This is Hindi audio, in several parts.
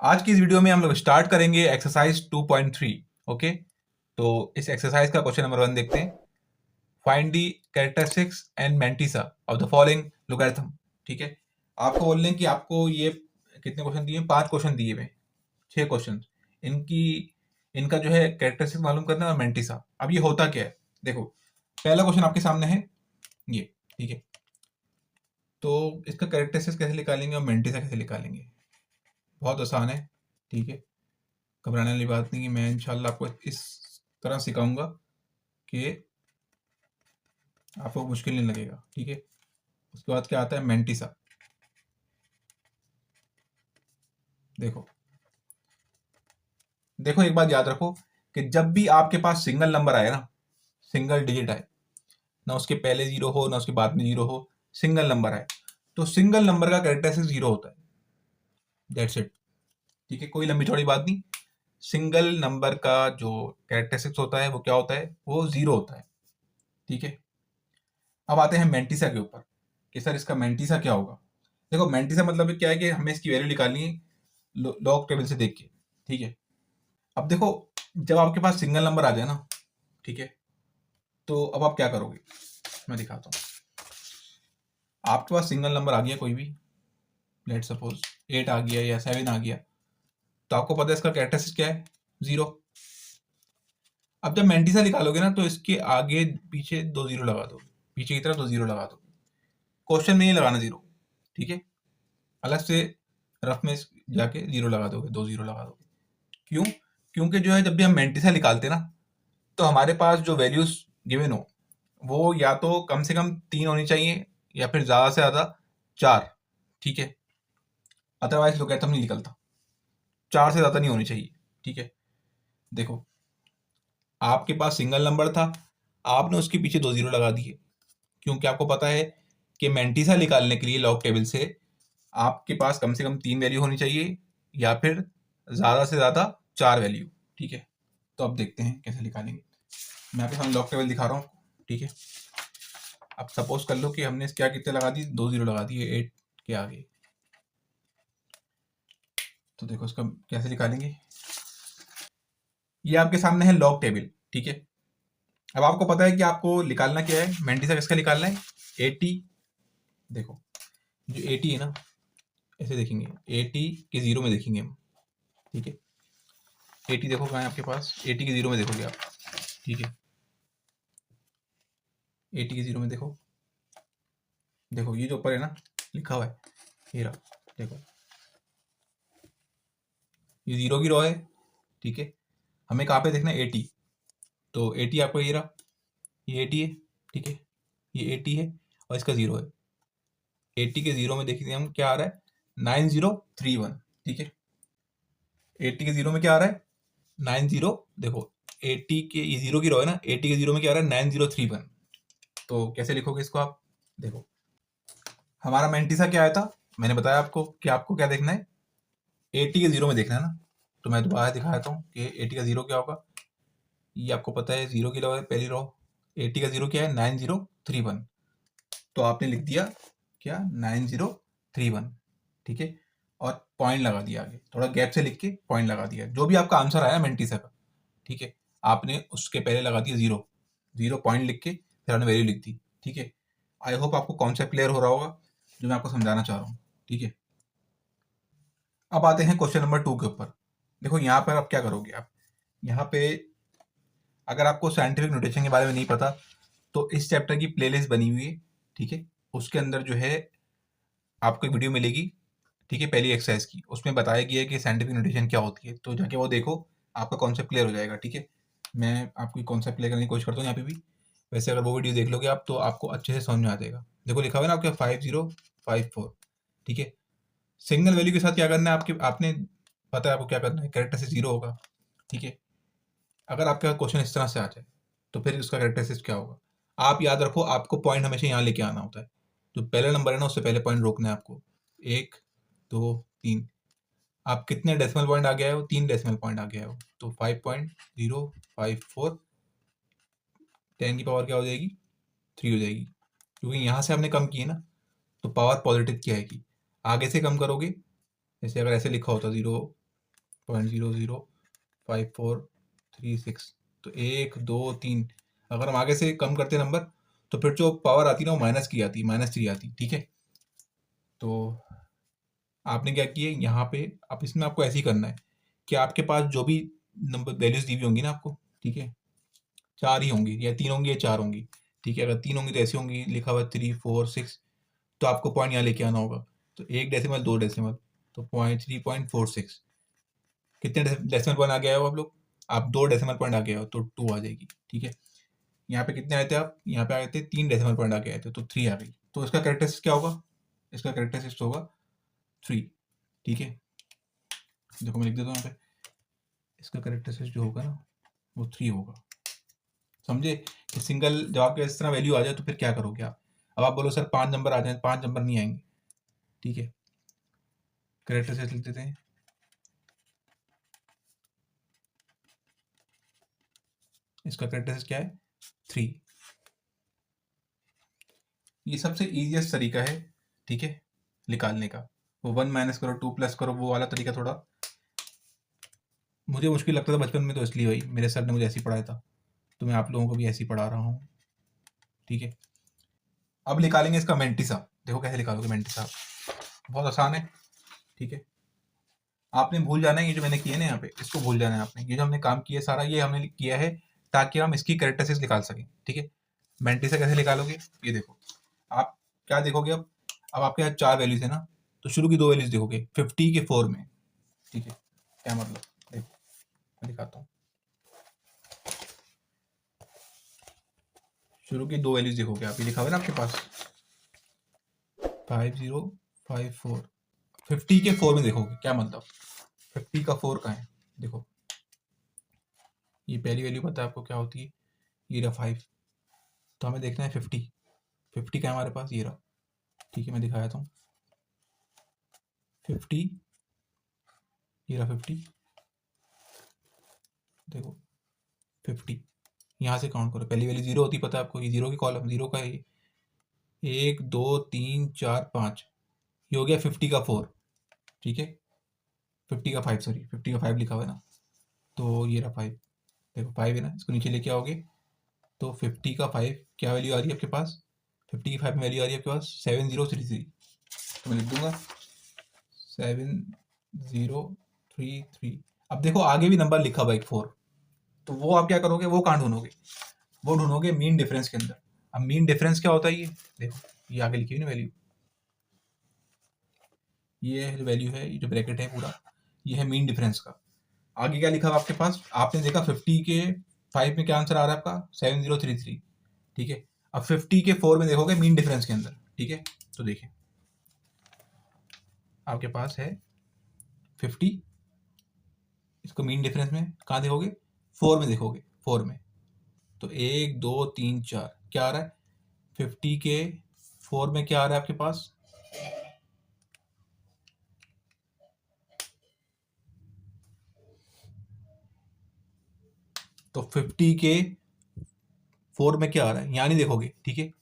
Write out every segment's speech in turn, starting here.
आज की इस वीडियो में हम लोग स्टार्ट करेंगे एक्सरसाइज 2.3। ओके, तो इस एक्सरसाइज का क्वेश्चन नंबर 1 देखते हैं। Find the characteristics and mantissa of the following logarithm. ठीक है, आपको बोल रहे हैं कि आपको ये कितने क्वेश्चन दिए? 5 क्वेश्चन दिए हुए, 6 क्वेश्चन। इनकी इनका जो है कैरेक्टरिस्टिक्स मालूम करना है और मैंटिसा। अब ये होता क्या है, देखो पहला क्वेश्चन आपके सामने है ये। ठीक है, तो इसका कैरेक्टरिस्टिक्स कैसे निकालेंगे और मैंटिसा कैसे निकालेंगे? बहुत आसान है। ठीक है, घबराने वाली बात नहीं है। मैं इंशाल्लाह आपको इस तरह सिखाऊंगा कि आपको मुश्किल नहीं लगेगा। ठीक है, उसके बाद क्या आता है? मैंटिसा। देखो देखो एक बात याद रखो कि जब भी आपके पास सिंगल नंबर आए ना, सिंगल डिजिट आए ना, उसके पहले जीरो हो ना उसके बाद में जीरो हो, सिंगल नंबर आए तो सिंगल नंबर का कैरेक्टरिस्टिक जीरो होता है। That's it. ठीक है, कोई लंबी चौड़ी बात नहीं। सिंगल नंबर का जो कैरेक्टरिस्टिक्स होता है वो क्या होता है? वो जीरो होता है। ठीक है, अब आते हैं मैंटिसा के ऊपर कि सर इसका मैंटिसा क्या होगा। देखो मैंटिसा मतलब क्या है कि हमें इसकी वैल्यू निकालनी है लॉग टेबल से देख के। ठीक है, अब देखो जब आपके पास सिंगल नंबर आ जाए ना, ठीक है, तो अब आप क्या करोगे मैं दिखाता हूँ। आपके पास सिंगल नंबर आ गया कोई भी, लेट सपोज 8 आ गया या 7 आ गया, तो आपको पता है इसका कैरेक्टरिस्टिक क्या है? जीरो। अब जब मैंटिसा निकालोगे ना तो इसके आगे पीछे 2 जीरो लगा दो, पीछे की तरफ 2 जीरो लगा दो। क्वेश्चन में नहीं लगाना जीरो। ठीक है, अलग से रफ में जाके जीरो लगा दोगे, 2 जीरो लगा दोगे। क्यों? क्योंकि जो है जब भी हम मैंटिसा निकालते हैं ना, तो हमारे पास जो वैल्यूज गिवन हो वो या तो कम से कम 3 होनी चाहिए या फिर ज़्यादा से ज़्यादा 4। ठीक है, अदरवाइज लोगरिथम नहीं निकलता। 4 से ज़्यादा नहीं होनी चाहिए। ठीक है, देखो आपके पास सिंगल नंबर था, आपने उसके पीछे 2 जीरो लगा दिए क्योंकि आपको पता है कि मैंटिसा निकालने के लिए लॉग टेबल से आपके पास कम से कम 3 वैल्यू होनी चाहिए या फिर ज़्यादा से ज़्यादा 4 वैल्यू। ठीक है, तो अब देखते हैं कैसे निकालेंगे। मैं आपके सामने लॉग टेबल दिखा रहा हूँ। ठीक है, अब सपोज कर लो कि हमने क्या कितने लगा दी? 2 जीरो लगा दिए 8 के आगे। तो देखो इसका कैसे निकालेंगे। ये आपके सामने है लॉग टेबल। ठीक है, अब आपको पता है कि आपको निकालना क्या है? मैंटिसा किसका निकालना है? 80। देखो जो 80 है ना, ऐसे देखेंगे, 80 के जीरो में देखेंगे हम। ठीक है, 80 देखो कहाँ है आपके पास? 80 के जीरो में देखोगे आप। ठीक है, 80 के जीरो में देखो, देखो ये जो ऊपर है ना लिखा हुआ है, ये रहा। देखो ये जीरो की रो है। ठीक है, हमें कहाँ पे देखना है? 80। तो 80 आपको ये रहा, ये 80 है। ठीक है, ये 80 है और इसका जीरो है। 80 के जीरो में देखिए हम क्या आ रहा है? 9031। ठीक है, 80 के जीरो में क्या आ रहा है? 90। देखो 80 के ये जीरो की रो है ना, 80 के जीरो में क्या आ रहा है? 9031। तो कैसे लिखोगे इसको आप? देखो हमारा मैंटिसा क्या आया था? मैंने बताया आपको कि आपको क्या देखना है? 80 के जीरो में देखना है ना। तो मैं दोबारा दिखा देता हूँ कि 80 का जीरो क्या होगा। ये आपको पता है जीरो की रो है, पहली रो। 80 का जीरो क्या है? 9031। तो आपने लिख दिया क्या? 9031। ठीक है, और पॉइंट लगा दिया आगे, थोड़ा गैप से लिख के पॉइंट लगा दिया। जो भी आपका आंसर आया मैंटिसा का, ठीक है, आपने उसके पहले लगा दिया जीरो, जीरो पॉइंट लिख के फिर आपने वैल्यू लिख दी। ठीक है, आई होप आपको कॉन्सेप्ट क्लियर हो रहा होगा जो मैं आपको समझाना चाह रहा हूँ। ठीक है, अब आते हैं क्वेश्चन नंबर 2 के ऊपर। देखो यहाँ पर आप क्या करोगे। आप यहाँ पे अगर आपको साइंटिफिक नोटेशन के बारे में नहीं पता तो इस चैप्टर की प्लेलिस्ट बनी हुई है। ठीक है, उसके अंदर जो है आपको एक वीडियो मिलेगी। ठीक है, पहली एक्सरसाइज की, उसमें बताया गया है कि साइंटिफिक नोटेशन क्या होती है, तो जाके वो देखो, आपका कॉन्सेप्ट क्लियर हो जाएगा। ठीक है, मैं आपको कॉन्सेप्ट क्लियर करने की कोशिश करता हूँ यहाँ पे भी। वैसे अगर वो वीडियो देख लोगे आप तो आपको अच्छे से समझ में आ जाएगा। देखो लिखा हुआ है ना आपके 5054। ठीक है, सिंगल वैल्यू के साथ क्या करना है आपके, आपने पता है आपको क्या करना है? कैरेक्टर से जीरो होगा। ठीक है, अगर आपका क्वेश्चन इस तरह से आ जाए तो फिर उसका कैरेक्टरिस्टिक्स क्या होगा? आप याद रखो, आपको पॉइंट हमेशा यहाँ लेके आना होता है। जो पहला नंबर है ना उससे पहले पॉइंट रोकना है आपको। 1 2 3। आप कितने डेसिमल पॉइंट आ गया है? वो 3 डेसिमल पॉइंट आ गया है वो। तो 5.054 10 की पावर क्या हो जाएगी? 3 हो जाएगी, क्योंकि यहाँ से आपने कम की है ना, तो पावर पॉजिटिव की आएगी। आगे से कम करोगे, जैसे अगर ऐसे लिखा होता 0 0.005436। तो 1 2 3, अगर हम आगे से कम करते नंबर तो फिर जो पावर आती ना वो माइनस की आती, -3 आती। ठीक है, तो आपने क्या किया यहाँ पे, अब इसमें आपको ऐसे ही करना है कि आपके पास जो भी नंबर वैल्यूज दी हुई होंगी ना आपको, ठीक है, 4 ही होंगी या 3 होंगी या 4 होंगी। ठीक है, अगर 3 होंगी तो ऐसी होंगी, लिखा हुआ 3 4 6, तो आपको पॉइंट यहाँ लेके आना होगा। तो 1 डेसिमल 2 डेसिमल, तो 0.3.46। कितने डेसिमल पॉइंट आ गया हो आप लोग? आप 2 डेसिमल पॉइंट आ गए हो तो 2 आ जाएगी। ठीक है, यहाँ पे कितने आए थे आप? यहाँ पे आए थे 3 डेसिमल पॉइंट आ गए थे तो 3 आ गई। तो इसका कैरेक्टरिस्टिक क्या होगा? इसका कैरेक्टरिस्टिक होगा 3। ठीक है, देखो मैं लिख देता हूँ यहाँ पे, इसका कैरेक्टरिस्टिक जो होगा ना वो 3 होगा। समझे कि सिंगल जब आपके इस तरह वैल्यू आ जाए तो फिर क्या करोगे आप? अब आप बोलो सर 5 नंबर आ जाए, 5 नंबर नहीं आएंगे। ठीक है, कैरेक्टरिस्टिक लिख देते हैं। इसका कैरेक्टरिस्टिक क्या है? 3। ये सबसे इजीएस्ट तरीका है, ठीक है, निकालने का। वो 1 माइनस करो, 2 प्लस करो, वो वाला तरीका थोड़ा मुझे मुश्किल लगता था बचपन में, तो इसलिए भाई मेरे सर ने मुझे ऐसे ही पढ़ाया था, तो मैं आप लोगों को भी ऐसे ही पढ़ा रहा हूँ। ठीक है, अब निकालेंगे इसका मेंटिसा। देखो कैसे निकालोगे मेंटिसा, बहुत आसान है। ठीक है, आपने भूल जाना है ये जो मैंने किया ना यहाँ पे, इसको भूल जाना है आपने। ये जो हमने काम किया सारा ये हमने किया है ताकि हम इसकी कैरेक्टरिस्टिक्स निकाल सकें। ठीक है, मेंटिसा कैसे निकालोगे ये देखो। आप क्या देखोगे अब आपके यहाँ 4 वैल्यूज है ना, तो शुरू की 2 वैल्यूज देखोगे 50 के 4 में। ठीक है, क्या मतलब, देखो मैं दिखाता हूँ। शुरू की 2 वैल्यूज देखोगे आप, ये लिखा हुआ है ना आपके पास 5054। 50 के 4 में देखोगे, क्या मतलब 50 का 4 कहाँ है? देखो ये पहली वैल्यू पता है आपको क्या होती है, ये रहा 5। तो हमें देखना है 50। 50 का हमारे पास ये रहा। ठीक है, मैं दिखाया था 50, ये रहा 50। देखो 50, यहाँ से काउंट करो, पहली वैल्यू 0 होती पता है आपको, ये 0 की कॉलम, 0 का है 1 2 3 4 5, ये हो गया 50 का 4। ठीक है, 50 का 5, सॉरी 50 का 5 लिखा हुआ है ना, तो ये रहा 5। देखो 5 है ना, इसको नीचे लेके आओगे तो 50 का 5 क्या वैल्यू आ रही है आपके पास? 50 की 5 में वैल्यू आ रही है आपके पास 7033। तो मैं लिख दूंगा 7033। अब देखो आगे भी नंबर लिखा हुआ है 4, तो वो आप क्या करोगे, वो कहाँ ढूंढोगे? वो ढूंढोगे मीन डिफरेंस के अंदर। अब मीन डिफरेंस क्या होता है? ये देखो, ये आगे लिखी हुई ना वैल्यू, ये वैल्यू है, ये जो ब्रैकेट है पूरा, ये है मीन डिफरेंस का। आगे क्या लिखा हुआ आपके पास? आपने देखा 50 के 5 में क्या आंसर आ रहा है आपका? 7033। ठीक है, अब 50 के 4 में देखोगे मीन डिफरेंस के अंदर। ठीक है, तो देखिए आपके पास है 50, इसको मीन डिफरेंस में कहाँ देखोगे? 4 में देखोगे, 4 में। तो 1 2 3 4 क्या आ रहा है? 50 के 4 में क्या आ रहा है आपके पास? तो 50 के 4 में क्या आ रहा है, यहाँ नहीं देखोगे। ठीक है,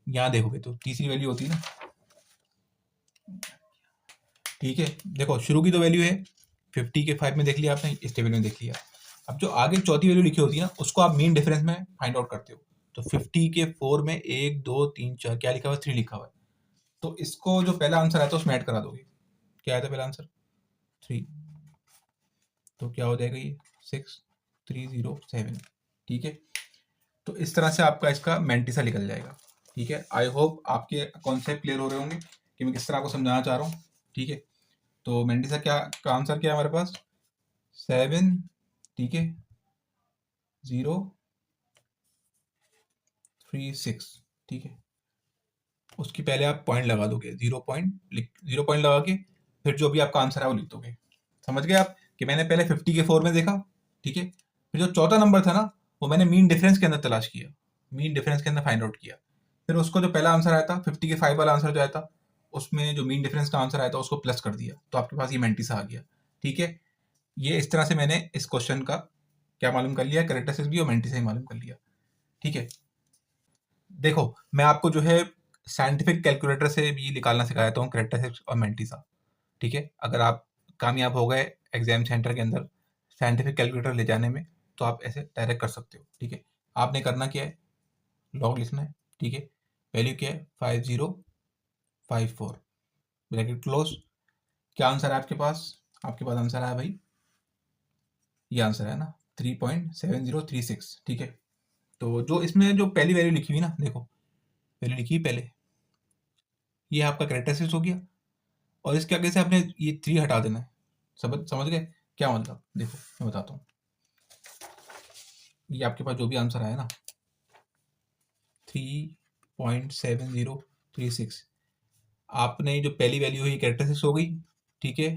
यहाँ देखोगे तो तीसरी वैल्यू होती है ना। ठीक है, देखो शुरू की तो वैल्यू है 50 के 5 में देख लिया आपने, इस टेबल में देख लिया। अब जो आगे चौथी वैल्यू लिखी होती है ना, उसको आप मीन डिफरेंस में फाइंड आउट करते हो। तो 50 के 4 में 1 2 3 4 क्या लिखा हुआ है? 3 लिखा हुआ है। तो इसको जो पहला आंसर आया था उसमें ऐड करा दोगे। क्या आया था पहला आंसर? 3। तो क्या हो जाएगा ये? 6307। ठीक है, तो इस तरह से आपका इसका मेंटिसा निकल जाएगा। ठीक है, आई होप आपके कॉन्सेप्ट क्लियर हो रहे होंगे कि मैं किस तरह आपको समझाना चाह रहा हूँ। ठीक है, तो मेंटिसा क्या का आंसर क्या है हमारे पास? 7, ठीक है, 036। ठीक है, उसकी पहले आप पॉइंट लगा दोगे, 0 पॉइंट लगा के फिर जो भी आपका आंसर है वो लिख दोगे। समझ गए आप कि मैंने पहले 50 के 4 में देखा। ठीक है, फिर जो चौथा नंबर था ना वो मैंने मीन डिफरेंस के अंदर तलाश किया, मीन डिफरेंस के अंदर फाइंड आउट किया। फिर उसको जो पहला आंसर आया था 50 के 5 वाला आंसर जो आया था, उसमें जो मीन डिफरेंस का आंसर आया था उसको प्लस कर दिया, तो आपके पास ये मेंटिसा आ गया। ठीक है, ये इस तरह से मैंने इस क्वेश्चन का क्या मालूम कर लिया, कैरेक्टरिस्टिक्स भी और मेंटिसा ही मालूम कर लिया। ठीक है, देखो मैं आपको जो है साइंटिफिक कैलकुलेटर से भी निकालना सिखाता हूँ कैरेक्टरिस्टिक्स और मेंटिसा। ठीक है, अगर आप कामयाब हो गए एग्जाम सेंटर के अंदर साइंटिफिक कैलकुलेटर ले जाने में, तो आप ऐसे डायरेक्ट कर सकते हो। ठीक है, आपने करना क्या है, लॉग लिखना है। ठीक है, वैल्यू क्या है 5054 ब्रैकेट क्लोज। क्या आंसर है आपके पास, आपके पास आंसर आया भाई, ये आंसर है ना 3.7036। ठीक है, तो जो इसमें जो पहली वैल्यू लिखी हुई ना, देखो वैल्यू लिखी पहले, ये आपका कैरेक्टरिस्टिक्स हो गया, और इसके आगे से आपने ये 3 हटा देना है। समझ समझ गए क्या मतलब, देखो मैं बताता हूँ। ये आपके पास जो भी आंसर आया ना 3.7036, आपने जो पहली वैल्यू हुई कैरेक्टरिस्टिक्स हो गई। ठीक है,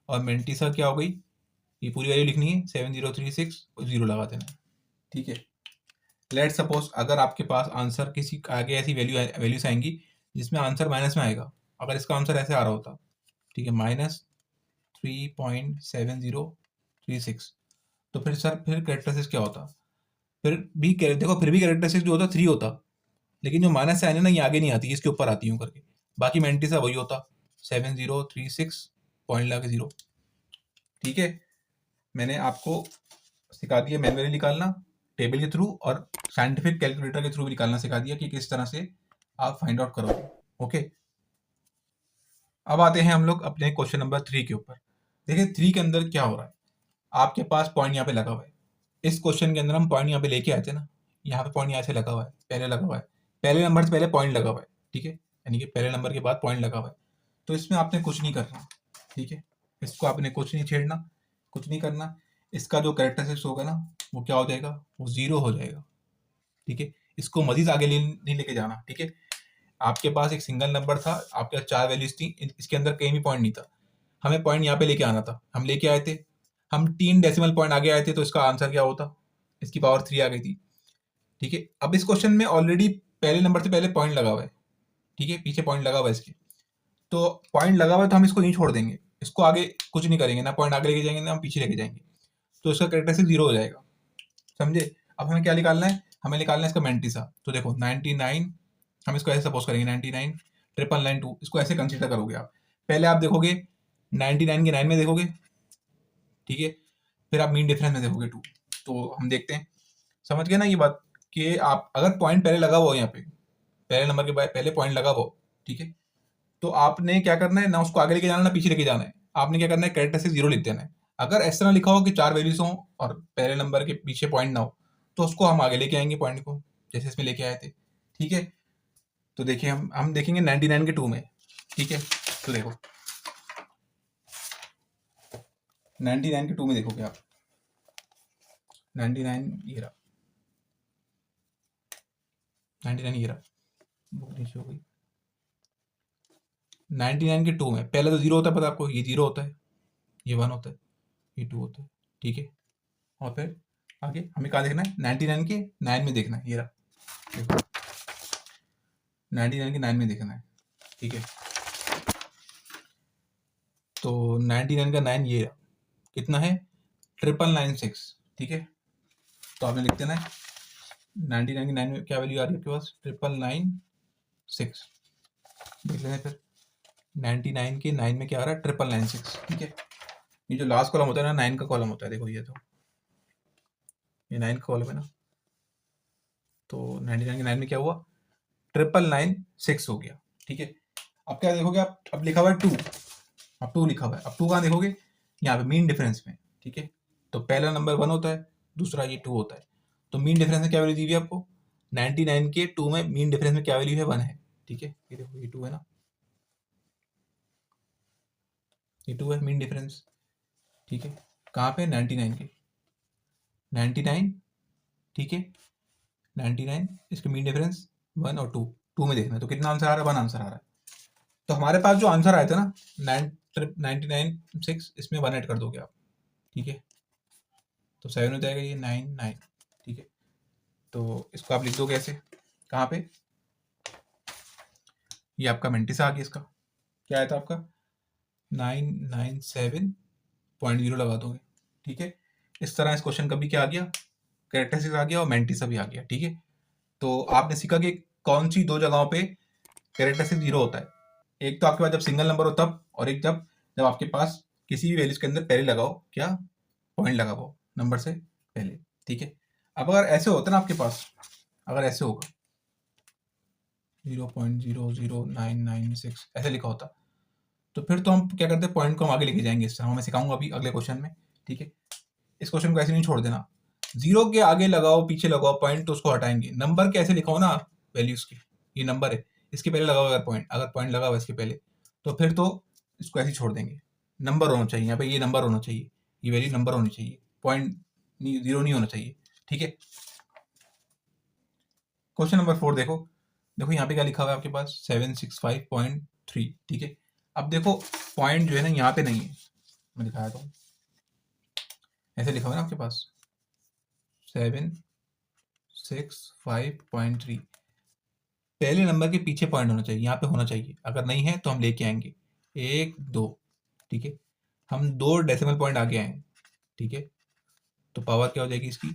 और मेंटिसा क्या हो गई, ये पूरी वैल्यू लिखनी है 7036 और 0 लगा देना है। ठीक है, लेट सपोज अगर आपके पास आंसर किसी आगे ऐसी वैल्यूज आएंगी जिसमें आंसर माइनस में आएगा, अगर इसका आंसर ऐसे आ रहा होता, ठीक है -3.7036, तो फिर सर फिर कैरेक्टरिस्टिक्स क्या होता, देखो फिर भी कैरेक्टरिस्टिक्स जो होता 3 होता, लेकिन जो माइनस से आने ना ये आगे नहीं आती, इसके ऊपर आती हूँ करके, बाकी मेंटिसा वही होता 7036 पॉइंट लगा के 0। ठीक है, मैंने आपको सिखा दिया मैनुअली निकालना टेबल के थ्रू, और साइंटिफिक कैलकुलेटर के थ्रू भी निकालना सिखा दिया कि किस तरह से आप फाइंड आउट करोगे। ओके, अब आते हैं हम लोग अपने क्वेश्चन नंबर 3 के ऊपर। देखिए 3 के अंदर क्या हो रहा है, आपके पास पॉइंट यहाँ पे लगा हुआ है। इस क्वेश्चन के अंदर हम पॉइंट यहाँ पे लेके आए थे ना, यहाँ पे पॉइंट यहाँ से लगा हुआ है, पहले लगा हुआ है, पहले नंबर से पहले पॉइंट लगा हुआ है। ठीक है, यानी कि पहले नंबर के बाद पॉइंट लगा हुआ है, तो इसमें आपने कुछ नहीं करना। ठीक है, इसको आपने कुछ नहीं छेड़ना, कुछ नहीं करना। इसका जो कैरेक्टरिस्टिक्स होगा ना वो क्या हो जाएगा, वो 0 हो जाएगा। ठीक है, इसको मजीद आगे नहीं लेके जाना। ठीक है, आपके पास एक सिंगल नंबर था, आपके पास 4 वैल्यूज थी, इसके अंदर कहीं भी पॉइंट नहीं था, हमें पॉइंट यहाँ पे लेके आना था, हम लेके आए थे, हम 3 डेसिमल पॉइंट आगे आए थे, तो इसका आंसर क्या होता, इसकी पावर 3 आ गई थी। ठीक है, अब इस क्वेश्चन में ऑलरेडी पहले नंबर से पहले पॉइंट लगा हुआ है। ठीक है, पीछे पॉइंट लगा हुआ है इसके, तो पॉइंट लगा हुआ है तो हम इसको नहीं छोड़ देंगे, इसको आगे कुछ नहीं करेंगे, ना पॉइंट आगे लेके जाएंगे ना हम पीछे लेके जाएंगे, तो इसका कैरेक्टरिस्टिक 0 हो जाएगा। समझे, अब हमें क्या निकालना है, हमें निकालना है इसका मेंटिसा। तो देखो 99, हम इसको ऐसे सपोज करेंगे 99 999 इसको ऐसे कंसीडर करोगे आप, पहले आप देखोगे 99 के 9 में देखोगे। ठीक है, फिर आप मीन डिफरेंस में देखोगे 2, तो हम देखते हैं, समझ गए ना ये बात, कि आप अगर पॉइंट पहले लगा हुआ हो, यहाँ पे पहले नंबर के बाद पहले पॉइंट लगा हुआ हो, ठीक है, तो आपने क्या करना है, ना उसको आगे लेके जाना ना पीछे लेके जाना है, आपने क्या करना है कैरेक्टरिस्टिक 0 लिख देना है। अगर इस तरह लिखा हो कि 4 वैल्यूज हो और पहले नंबर के पीछे पॉइंट ना हो, तो उसको हम आगे लेके आएंगे पॉइंट को, जैसे इसमें लेके आए थे। ठीक है, तो देखिए हम देखेंगे 99 के 2 में। ठीक है, तो देखो 99 के 2 में देखोगे आप, 99 ये रहा, 99 ये रहा, बुक नीचे हो गई। 99 के 2 में पहले तो 0 होता है, पता आपको, ये 0 होता है, ये 1 होता है, ये 2 होता है। ठीक है, और फिर आगे हमें कहाँ देखना है, 99 के 9 में देखना है, ये रहा देखो 99 के 9 में देखना है। ठीक है, तो 99 का 9 ये रहा, कितना है 99996। ठीक है, तो आपने लिख देना है 99 के 9 में क्या वैल्यू आ रही है आपके पास 99996, देख लेना फिर 99 के 9 में क्या आ रहा है 99996। ठीक है, ये जो लास्ट कॉलम होता है ना 9 का कॉलम होता है, देखो ये, तो ये 9 का कॉलम है ना, तो 99 के 9 में क्या हुआ 99996 हो गया। ठीक है, अब क्या देखोगे आप, अब लिखा हुआ है 2, अब 2 लिखा हुआ है, अब 2 कहाँ देखोगे, यहाँ पे मीन डिफरेंस में। ठीक है, तो पहला नंबर 1 होता है, दूसरा ये 2 होता है, तो मीन डिफरेंस में क्या वैल्यू दी हुई है आपको 99 के 2 में मीन डिफरेंस में क्या वैल्यू है 1 है। ठीक है, ये देखो ये 2 है ना, ये 2 है मीन डिफरेंस। ठीक है, कहाँ पे 99 के 99। ठीक है, 99 इसके मीन डिफरेंस 1 और 2, 2 में देखना है, तो कितना आंसर आ रहा है 1 आंसर आ रहा है। तो हमारे पास जो आंसर आया था ना 99996, इसमें 1 ऐड कर दोगे आप। ठीक है, तो 7 हो जाएगा, ये 99। ठीक है, तो इसको आप लिख दोगे ऐसे, कहाँ पे, ये आपका मेंटिसा आ गया, इसका क्या आया था आपका 997.0 लगा दोगे। ठीक है, इस तरह इस क्वेश्चन का भी क्या आ गया कैरेक्टरिस्टिक्स आ गया और मेंटिसा भी आ गया। ठीक है, तो आपने सीखा कि कौन सी 2 जगहों पे कैरेक्टरिस्टिक 0 होता है, एक तो आपके पास जब सिंगल नंबर हो तब, और एक जब जब आपके पास किसी भी वैल्यूज के अंदर पहले लगाओ क्या, पॉइंट लगाओ नंबर से पहले, ठीक है। अब अगर ऐसे होता ना आपके पास, अगर ऐसे होगा 0.00996 ऐसे लिखा होता, तो फिर तो हम क्या करते हैं, पॉइंट को हम आगे लेके जाएंगे। इस तरह मैं सिखाऊंगा अभी अगले क्वेश्चन में, ठीक है। इस क्वेश्चन को ऐसे नहीं छोड़ देना, जीरो के आगे लगाओ पीछे लगाओ पॉइंट तो उसको हटाएंगे। नंबर के ऐसे लिखाओ ना वैल्यूज के, ये नंबर है, इसके पहले लगाओ अगर पॉइंट लगा हुआ इसके पहले, तो फिर तो इसको ऐसे ही छोड़ देंगे। नंबर होना चाहिए यहाँ पे, ये नंबर होना चाहिए, ये वैल्यू नंबर होनी चाहिए, पॉइंट नहीं, जीरो नहीं होना चाहिए, ठीक है। क्वेश्चन नंबर 4 देखो, देखो यहाँ पे क्या लिखा हुआ है आपके पास 765.3, ठीक है। अब देखो पॉइंट जो है ना यहाँ पे नहीं है, मैं दिखाया था, ऐसे लिखा हुआ है ना आपके पास 765.3, पहले नंबर के पीछे पॉइंट होना चाहिए, यहाँ पे होना चाहिए। अगर नहीं है तो हम लेके आएंगे 1 2, ठीक है। हम 2 डेसिमल पॉइंट आगे आए, ठीक है, तो पावर क्या हो जाएगी इसकी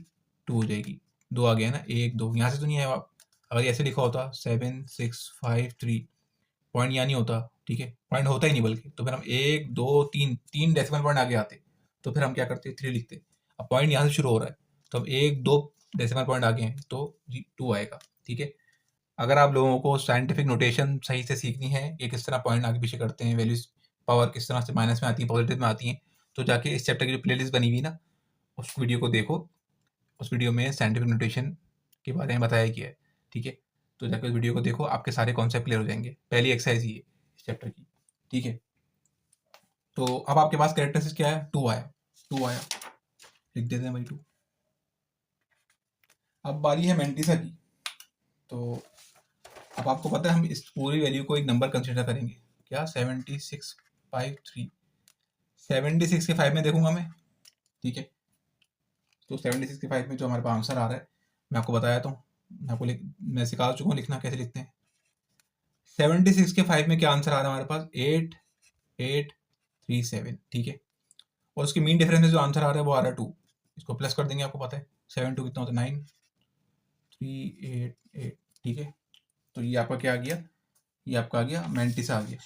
2 हो जाएगी। 2 आ गया ना, 1 2, यहाँ से तो नहीं आया। अगर ऐसे लिखा होता 7653, पॉइंट यहाँ नहीं होता, ठीक है, पॉइंट होता ही नहीं बल्कि, तो फिर हम 1 2 3 3 डेसिमल पॉइंट आगे आते, तो फिर हम क्या करते 3 लिखते। अब पॉइंट यहाँ से शुरू हो रहा है, तो हम 1 2 डेसिमल पॉइंट आगे हैं तो 2 आएगा, ठीक है। अगर आप लोगों को साइंटिफिक नोटेशन सही से सीखनी है कि किस तरह पॉइंट आगे पीछे करते हैं, वैल्यूज पावर किस तरह से माइनस में आती है पॉजिटिव में आती हैं, तो जाके इस चैप्टर की जो प्लेलिस्ट बनी हुई ना उस वीडियो को देखो, उस वीडियो में साइंटिफिक नोटेशन के बारे में बताया गया है, ठीक है। तो जाकर उस वीडियो को देखो, आपके सारे कॉन्सेप्ट क्लियर हो जाएंगे। पहली एक्सरसाइज ये इस चैप्टर की, ठीक है। तो अब आपके पास कैरेक्टरिस्टिक्स क्या है, 2 आया, 2 आया, लिख देते हैं भाई 2। अब बारी है मैंटिसा की, तो अब आपको पता है हम इस पूरी वैल्यू को एक नंबर कंसिडर करेंगे, क्या 7653, 76 के 5 में देखूंगा मैं, ठीक है। तो 76 के 5 में जो हमारे पास आंसर आ रहा है, मैं आपको बताया तो मैं सिखा चुका हूँ लिखना कैसे लिखते हैं। 76 के 5 में क्या आंसर आ रहा है हमारे पास 8837, ठीक है। और उसके मीन डिफरेंस में जो आंसर आ रहा है वो आ रहा है 2, इसको प्लस कर देंगे, आपको पता है 7 2 कितना होता है 9388, ठीक है। तो ये आपका क्या आ गया, ये आपका आ गया मैंटिसा आ गया।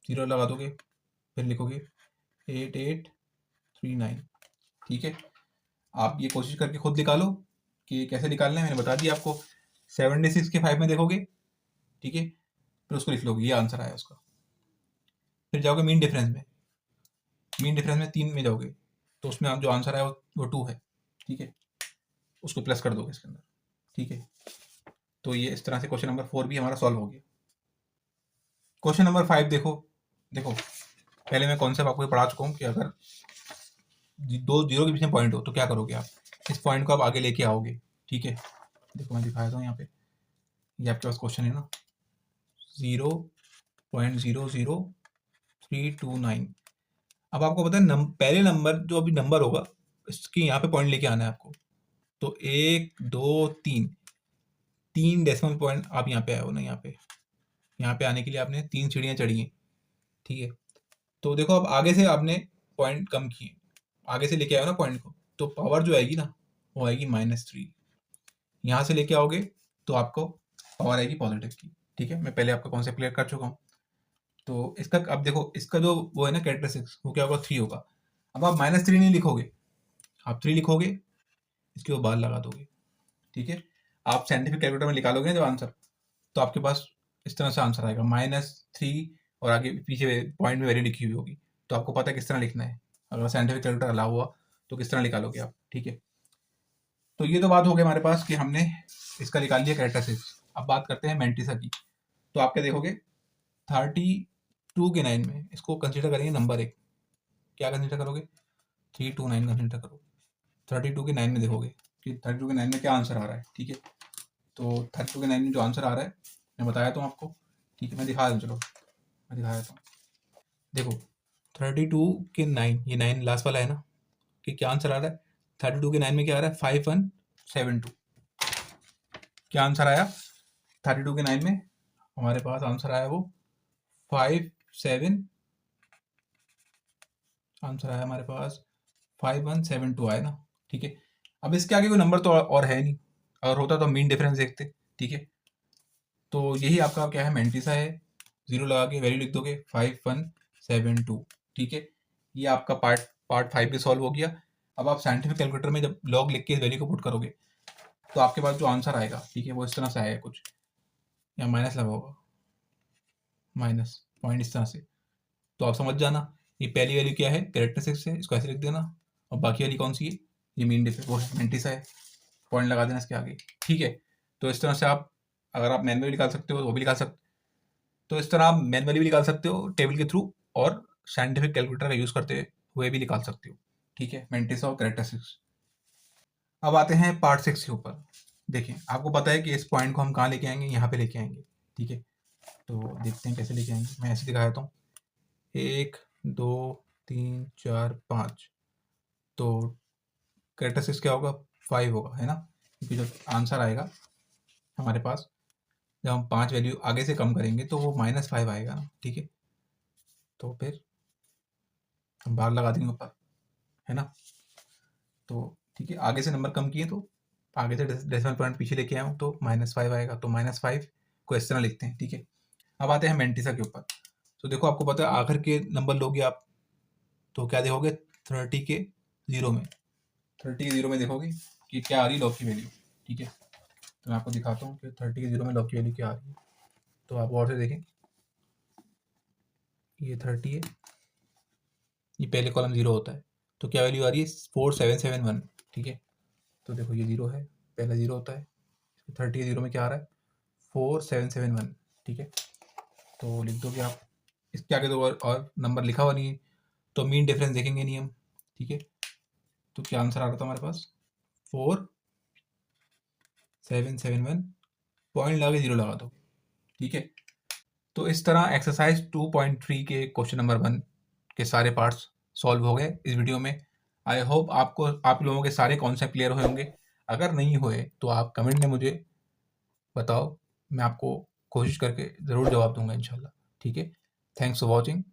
0 लगा दोगे, फिर लिखोगे 8839, ठीक है। आप ये कोशिश करके खुद निकालो कि कैसे निकालना है, मैंने बता दिया आपको। 76 के 5 में देखोगे, ठीक है, फिर उसको लिख लोगे, ये आंसर आया उसका। फिर जाओगे मीन डिफरेंस में, मीन डिफरेंस में 3 में जाओगे, तो उसमें आप जो आंसर आया वो 2 है, ठीक है, उसको प्लस कर दोगे इसके अंदर, ठीक है। तो ये इस तरह से क्वेश्चन नंबर 4 भी हमारा सॉल्व हो गया। क्वेश्चन नंबर 5 देखो, देखो पहले मैं कॉन्सेप्ट आपको पढ़ा चुका हूँ कि अगर 2 जीरो के बीच में पॉइंट हो तो क्या करोगे आप, इस पॉइंट को आप आगे लेके आओगे, ठीक है। देखो मैं दिखाया था यहाँ पे, ये आपके पास क्वेश्चन है ना 0.00329। अब आपको पता है पहले नंबर जो अभी नंबर होगा इसके यहाँ पे पॉइंट लेके आना है आपको, तो 1 2 3 डेसिमल पॉइंट आप यहाँ पे आए हो ना, यहाँ पे आने के लिए आपने 3 सीढ़ियाँ चढ़ी हैं, ठीक है। तो देखो अब आगे से आपने पॉइंट कम किए, आगे से लेके आए हो ना पॉइंट को, तो पावर जो आएगी ना वो आएगी -3। यहाँ से लेके आओगे तो आपको पावर आएगी पॉजिटिव की, ठीक है। मैं पहले आपका कॉन्सेप्ट क्लियर कर चुका हूँ। तो इसका अब देखो इसका जो वो है ना कैरेक्टरिस्टिक्स, वो क्या होगा 3 होगा। अब आप -3 नहीं लिखोगे, आप 3 लिखोगे, इसके ऊपर बार लगा दोगे, ठीक है। आप साइंटिफिक कैलकुलेटर में निकालोगे जब आंसर, तो आपके पास इस तरह से आंसर आएगा -3, और आगे पीछे पॉइंट में वैल्यू लिखी हुई होगी, तो आपको पता है किस तरह लिखना है। अगर साइंटिफिक कैलकुलेटर अलाउ हुआ तो किस तरह निकालोगे आप, ठीक है। तो ये तो बात हो गई हमारे पास कि हमने इसका निकाल लिया कैरेक्टरिस्टिक्स। अब बात करते हैं मैंटिसा की। तो आप क्या देखोगे 32 के 9 में इसको कंसिडर करेंगे नंबर 1, क्या कंसिडर करोगे 329 कंसिडर करो। 32 के 9 में देखोगे कि 32 के 9 में क्या आंसर आ रहा है, ठीक है। तो 32 के 9 में जो आंसर आ रहा है मैं बताया तो आपको, ठीक है। मैं दिखा दूँ, चलो मैं दिखा देता हूँ। देखो 32 के 9, ये 9 लास्ट वाला है ना, कि क्या आंसर आ रहा है 32 के 9 में क्या आ रहा है 5172। क्या आंसर आया 32 के 9 में हमारे पास आंसर आया वो 57, आंसर आया हमारे पास 5172 आया ना, ठीक है। अब इसके आगे कोई नंबर तो और है नहीं, अगर होता तो मीन डिफरेंस देखते, ठीक है। तो यही आपका क्या है मैंटिसा है, 0 लगा के वैल्यू लिख दोगे 5172, ठीक है, ये आपका पार्ट 5 भी सॉल्व हो गया। अब आप साइंटिफिक कैलकुलेटर में जब लॉग लिख के इस वैल्यू को पुट करोगे तो आपके पास जो आंसर आएगा, ठीक है, वो इस तरह से आएगा कुछ, या माइनस लगा होगा, माइनस पॉइंट इस तरह से। तो आप समझ जाना ये पहली वैल्यू क्या है, कैरेक्टरिस्टिक्स है, इसको ऐसे लिख देना, और बाकी वाली कौन सी है, ये मीन डिफरेंस, वो मेंटिसा है, पॉइंट लगा देना इसके आगे, ठीक है। तो इस तरह से आप, अगर आप मैनुअली निकाल सकते हो वो भी निकाल सकते, तो इस तरह आप मैनुअली भी निकाल सकते हो टेबल के थ्रू, और साइंटिफिक कैलकुलेटर का यूज़ करते हुए भी निकाल सकते हो, ठीक है, मेंटिसा और कैरेक्टरिस्टिक्स। अब आते हैं पार्ट 6 के ऊपर। देखिए आपको पता है कि इस पॉइंट को हम कहाँ लेके आएंगे, यहाँ पे लेके आएंगे, ठीक है। तो देखते हैं कैसे लेके आएंगे, मैं ऐसे दिखा देता हूँ, 1 2 3 4 5। तो कैरेक्टरिस्टिक्स क्या होगा, 5 होगा, है ना, क्योंकि जब आंसर आएगा हमारे पास, जब हम 5 वैल्यू आगे से कम करेंगे तो वो -5 आएगा ना, ठीक है। तो फिर हम भाग लगा देंगे ऊपर, है ना। तो ठीक है, आगे से नंबर कम किए तो आगे से डेसिमल पॉइंट पीछे लेके आया हूँ तो -5 आएगा, तो -5 को इस तरह लिखते हैं, ठीक है। अब आते हैं मेंटिसा के ऊपर। तो देखो आपको पता है आखिर के नंबर लोगे आप तो क्या देखोगे, 30 के 0 में, 30 के 0 में देखोगे कि क्या आ रही है लॉग की वैल्यू, ठीक है। तो मैं आपको दिखाता हूँ कि 30 के 0 में लॉग की वैल्यू क्या आ रही है। तो आप और से देखें, ये 30 है, ये पहले कॉलम 0 होता है, तो क्या वैल्यू आ रही है, 4771, ठीक है। तो देखो ये 0 है, पहला 0 होता है, 30 के 0 में क्या आ रहा है, 4771, ठीक है। तो लिख दोगे आप, इसके आगे तो और नंबर लिखा हुआ नहीं है, तो मीन डिफरेंस देखेंगे नहीं हम, ठीक है। तो क्या आंसर आ रहा था हमारे पास, 4771, पॉइंट लगा के 0 लगा दो, ठीक है। तो इस तरह एक्सरसाइज 2.3 के क्वेश्चन नंबर 1 के सारे पार्ट्स सॉल्व हो गए इस वीडियो में। आई होप आपको, आप लोगों के सारे कॉन्सेप्ट क्लियर हुए होंगे। अगर नहीं हुए तो आप कमेंट में मुझे बताओ, मैं आपको कोशिश करके ज़रूर जवाब दूंगा इंशाल्लाह, ठीक है। Thanks for watching.